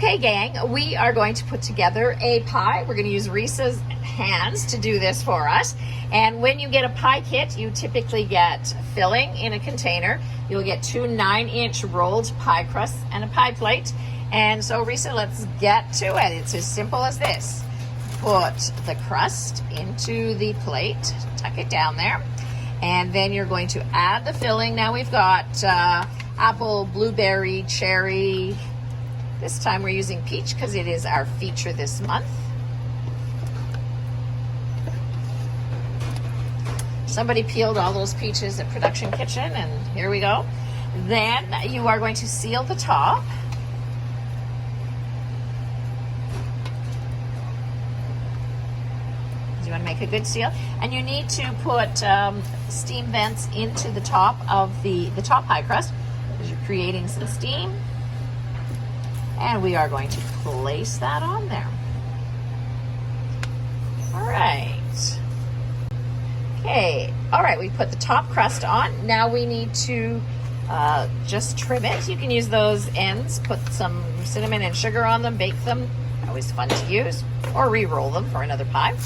Okay, gang, we are going to put together a pie. We're going to use Risa's hands to do this for us. And when you get a pie kit, you typically get filling in a container. You'll get 2 9-inch rolled pie crusts and a pie plate. And so, Risa, let's get to it. It's as simple as this. Put the crust into the plate, tuck it down there, and then you're going to add the filling. Now we've got apple, blueberry, cherry. This time we're using peach because it is our feature this month. Somebody peeled all those peaches at Production Kitchen, and here we go. Then you are going to seal the top. You want to make a good seal, and you need to put steam vents into the top of the top pie crust because you're creating some steam. And we are going to place that on there. All right. Okay. All right, we put the top crust on. Now we need to just trim it. You can use those ends, put some cinnamon and sugar on them, bake them. Always fun to use, or re-roll them for another pie.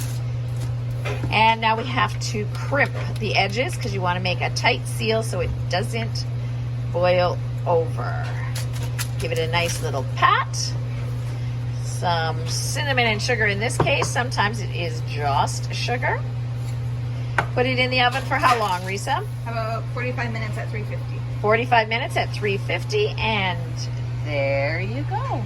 And now we have to crimp the edges because you want to make a tight seal so it doesn't boil over. Give it a nice little pat. Some cinnamon and sugar in this case. Sometimes it is just sugar. Put it in the oven for how long, Risa? About 45 minutes at 350. 45 minutes at 350, and there you go.